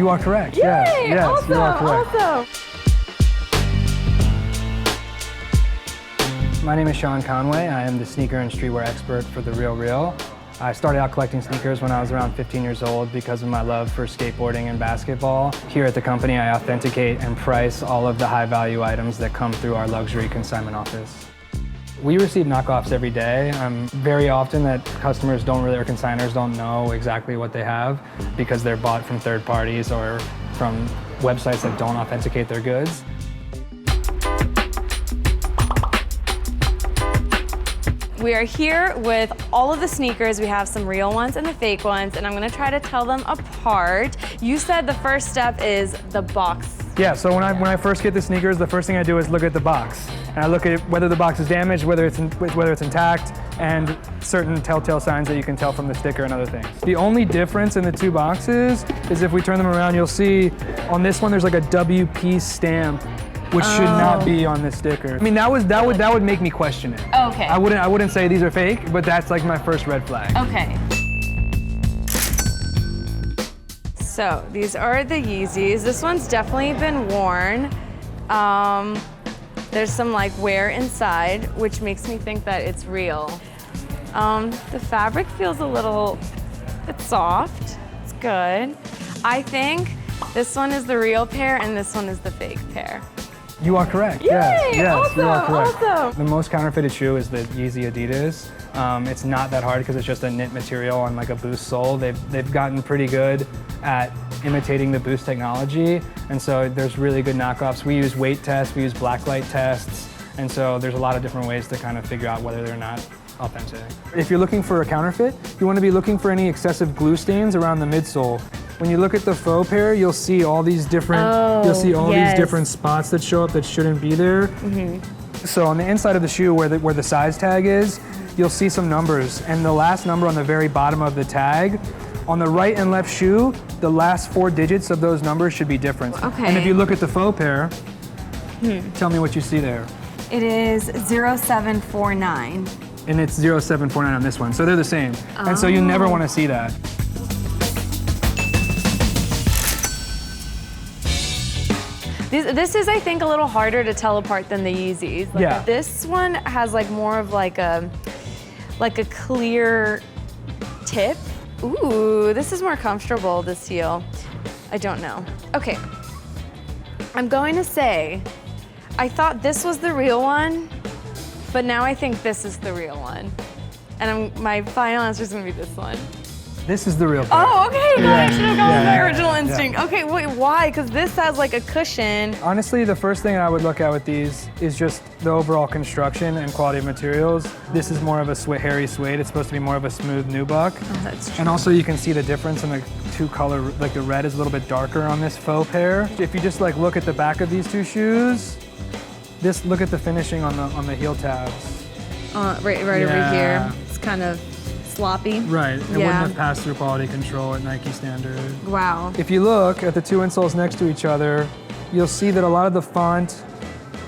You are correct. Yay! Yes, Awesome, you are correct. awesome. My name is Sean Conway. I am the sneaker and streetwear expert for the RealReal. I started out collecting sneakers when I was around 15 years old because of my love for skateboarding and basketball. Here at the company, I authenticate and price all of the high-value items that come through our luxury consignment office. We receive knockoffs every day. Very often that customers don't really, or consigners don't know exactly what they have because they're bought from third parties or from websites that don't authenticate their goods. We are here with all of the sneakers. We have some real ones and the fake ones, and I'm gonna try to tell them apart. You said the first step is the box. Yeah, so when I first get the sneakers, the first thing I do is look at the box. And I look at whether the box is damaged, whether it's intact, and certain telltale signs that you can tell from the sticker and other things. The only difference in the two boxes is if we turn them around, you'll see on this one there's like a WP stamp, which should not be on this sticker. I mean, that would make me question it. Okay. I wouldn't say these are fake, but that's like my first red flag. Okay. So these are the Yeezys. This one's definitely been worn. There's some like wear inside, which makes me think that it's real. The fabric feels a little bit soft. It's good. I think this one is the real pair and this one is the fake pair. You are correct. Yay! Yes, Awesome, you are correct. awesome. The most counterfeited shoe is the Yeezy Adidas. It's not that hard because it's just a knit material on like a Boost sole. They've gotten pretty good at imitating the Boost technology, and so there's really good knockoffs. We use weight tests, we use blacklight tests, and so there's a lot of different ways to kind of figure out whether they're not authentic. If you're looking for a counterfeit, you want to be looking for any excessive glue stains around the midsole. When you look at the faux pair, you'll see all these different these different spots that show up that shouldn't be there. So on the inside of the shoe where the size tag is, you'll see some numbers, and the last number on the very bottom of the tag, on the right and left shoe, the last 4 digits of those numbers should be different. Okay. And if you look at the faux pair, tell me what you see there. It is 0749. And it's 0749 on this one, so they're the same. And so you never want to see that. This is, I think, a little harder to tell apart than the Yeezys. Like, Yeah. This one has like more of like a clear tip. Ooh, this is more comfortable, this heel. I don't know. Okay, I'm going to say, I thought this was the real one, but now I think this is the real one. And my final answer is gonna be this one. This is the real pair. Oh, okay, no, I should have gone with my original yeah. instinct. Okay, wait, why? Because this has like a cushion. Honestly, the first thing I would look at with these is just the overall construction and quality of materials. This is more of a hairy suede. It's supposed to be more of a smooth nubuck. Oh, that's true. And also you can see the difference in the two color, like the red is a little bit darker on this faux pair. If you just like look at the back of these two shoes, look at the finishing on the heel tabs. Right over here. It's kind of sloppy. Right, it wouldn't have passed through quality control at Nike standard. Wow. If you look at the two insoles next to each other, you'll see that a lot of the font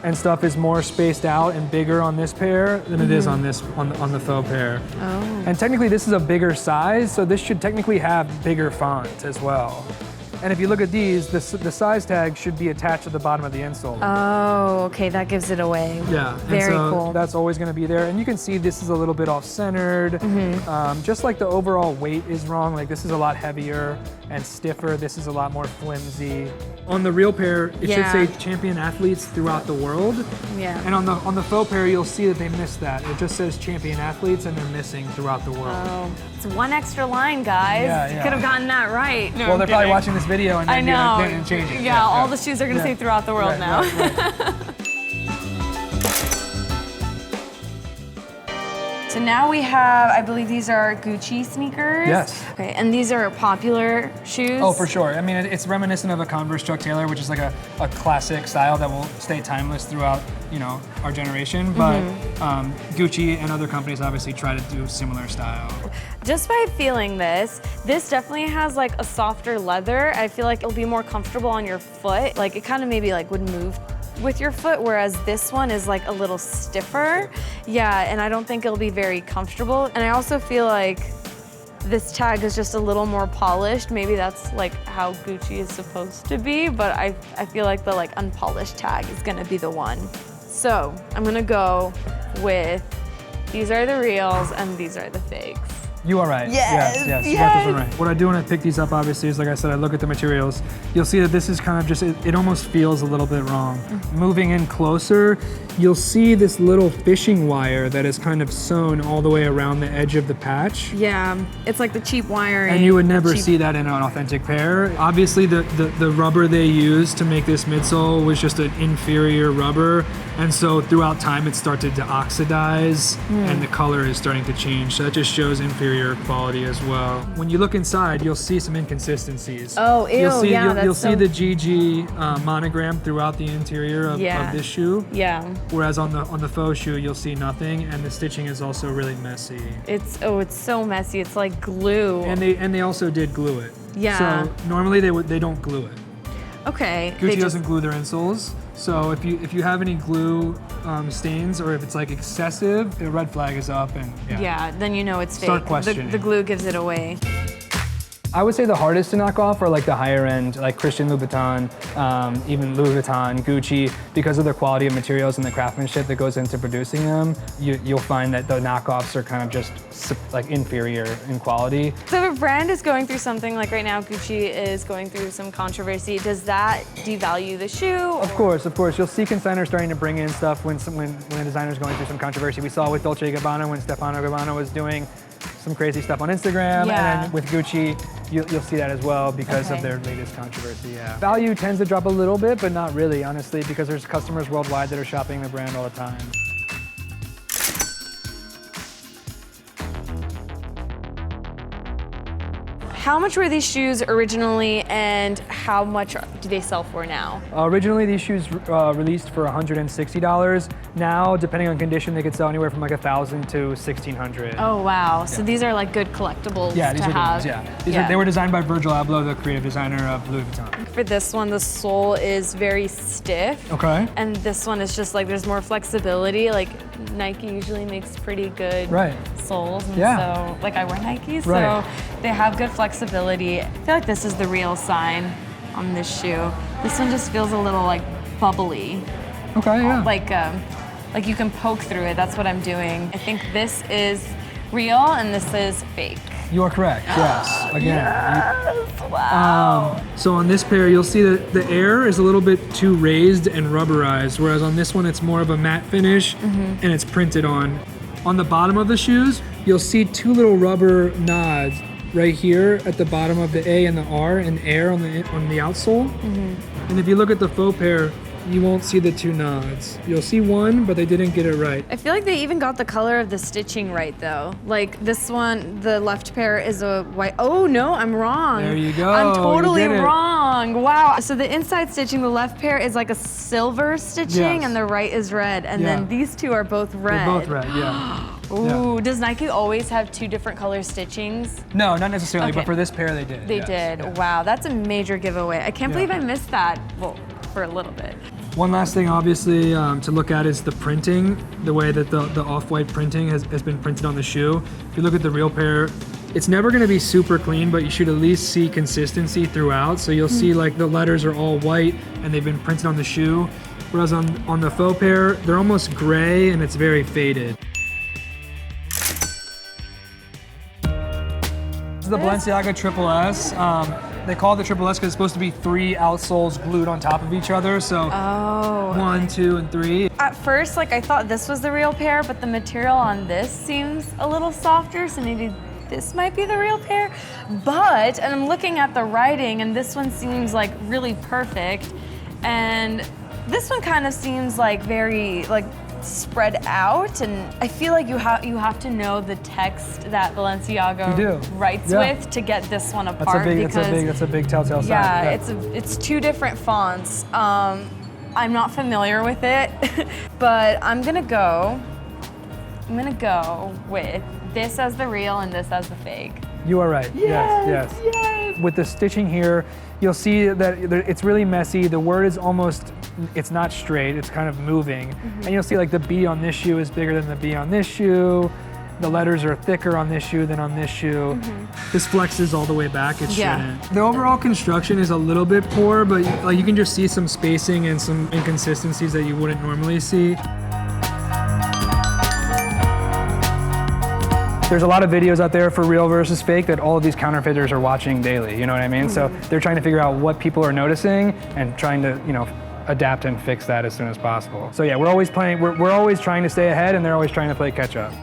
and stuff is more spaced out and bigger on this pair than it is on the faux pair. Oh. And technically this is a bigger size, so this should technically have bigger font as well. And if you look at these, the size tag should be attached to the bottom of the insole. Oh, okay, that gives it away. Yeah, Very and so cool. that's always going to be there. And you can see this is a little bit off-centered. Just like the overall weight is wrong, like this is a lot heavier and stiffer. This is a lot more flimsy. On the real pair, it should say champion athletes throughout the world. Yeah. And on the faux pair, you'll see that they missed that. It just says champion athletes and they're missing throughout the world. Oh, it's one extra line, guys. Yeah. Could have gotten that right. No, Well, I'm they're probably kidding. watching this video and then didn't change it. Yeah, all the shoes are gonna say throughout the world now. Right. So now we have, I believe these are Gucci sneakers. Yes. Okay, and these are popular shoes. Oh, for sure. I mean, it's reminiscent of a Converse Chuck Taylor, which is like a classic style that will stay timeless throughout, our generation. But Gucci and other companies obviously try to do similar style. Just by feeling this definitely has like a softer leather. I feel like it'll be more comfortable on your foot. Like it kind of maybe like would move with your foot, whereas this one is like a little stiffer. Yeah, and I don't think it'll be very comfortable. And I also feel like this tag is just a little more polished. Maybe that's like how Gucci is supposed to be, but I feel like the like unpolished tag is gonna be the one. So I'm gonna go with, these are the reals and these are the fakes. You are right. Yes, yes. You got this one right. What I do when I pick these up, obviously, is like I said, I look at the materials. You'll see that this is kind of just, it almost feels a little bit wrong. Moving in closer, you'll see this little fishing wire that is kind of sewn all the way around the edge of the patch. Yeah, it's like the cheap wiring. And you would never see that in an authentic pair. Obviously, the rubber they used to make this midsole was just an inferior rubber. And so throughout time, it started to oxidize and the color is starting to change. So that just shows inferior quality as well. When you look inside, you'll see some inconsistencies. Oh, ew, You'll see the GG monogram throughout the interior of this shoe. Yeah. Whereas on the faux shoe, you'll see nothing, and the stitching is also really messy. It's so messy. It's like glue. And they also did glue it. Yeah. So normally they don't glue it. Okay. Gucci doesn't glue their insoles. So if you have any glue stains, or if it's like excessive, the red flag is up, and yeah, then you know it's fake. Start questioning. The glue gives it away. I would say the hardest to knock off are like the higher end, like Christian Louboutin, even Louis Vuitton, Gucci, because of the quality of materials and the craftsmanship that goes into producing them. You'll find that the knockoffs are kind of just like inferior in quality. So if a brand is going through something, like right now Gucci is going through some controversy, does that devalue the shoe? Of course. You'll see consigners starting to bring in stuff when a designer's going through some controversy. We saw with Dolce & Gabbana when Stefano Gabbana was doing some crazy stuff on Instagram, and then with Gucci, you'll see that as well because of their latest controversy. Value tends to drop a little bit, but not really, honestly, because there's customers worldwide that are shopping the brand all the time. How much were these shoes originally, and how much do they sell for now? Originally, these shoes released for $160. Now, depending on condition, they could sell anywhere from like $1,000 to $1,600. Oh wow! So these are like good collectibles these to are have. These they were designed by Virgil Abloh, the creative designer of Louis Vuitton. For this one, the sole is very stiff. Okay. And this one is just like there's more flexibility. Like Nike usually makes pretty good soles, and so like I wear Nikes, so they have good flexibility. I feel like this is the real sign on this shoe. This one just feels a little like bubbly. Okay, yeah. Like you can poke through it. That's what I'm doing. I think this is real and this is fake. You are correct, yes. Again. Yes, wow. So on this pair, you'll see that the air is a little bit too raised and rubberized, whereas on this one, it's more of a matte finish and it's printed on. On the bottom of the shoes, you'll see two little rubber nods right here at the bottom of the A and the R and air on the outsole. And if you look at the faux pair, you won't see the two nods. You'll see one, but they didn't get it right. I feel like they even got the color of the stitching right though. Like this one, the left pair is a white. Oh no, I'm wrong. There you go. I'm totally wrong. Wow. So the inside stitching, the left pair is like a silver stitching and the right is red. And then these two are both red. They're both red, yeah. Ooh, does Nike always have two different color stitchings? No, not necessarily, but for this pair they did. They did. Yeah. Wow, that's a major giveaway. I can't believe I missed that. Well, for a little bit. One last thing, obviously, to look at is the printing, the way that the off-white printing has been printed on the shoe. If you look at the real pair, it's never going to be super clean, but you should at least see consistency throughout. So you'll see like the letters are all white and they've been printed on the shoe. Whereas on the faux pair, they're almost gray and it's very faded. This is the Balenciaga Triple S. They call it the Triple S because it's supposed to be 3 outsoles glued on top of each other. So 1, 2, and 3. At first, like I thought this was the real pair, but the material on this seems a little softer, so maybe this might be the real pair. And I'm looking at the writing, and this one seems like really perfect, and this one kind of seems like very like spread out, and I feel like you have to know the text that Balenciaga writes with to get this one apart. That's a big telltale sign. Yeah, it's two different fonts. I'm not familiar with it, but I'm gonna go with this as the real and this as the fake. You are right. Yes. With the stitching here, you'll see that it's really messy. The word is it's not straight, it's kind of moving. And you'll see like the B on this shoe is bigger than the B on this shoe. the letters are thicker on this shoe than on this shoe. This flexes all the way back, it shouldn't. The overall construction is a little bit poor, but like you can just see some spacing and some inconsistencies that you wouldn't normally see. There's a lot of videos out there for real versus fake that all of these counterfeiters are watching daily, you know what I mean? So they're trying to figure out what people are noticing and trying to, you know, adapt and fix that as soon as possible. So yeah, we're always trying to stay ahead, and they're always trying to play catch up.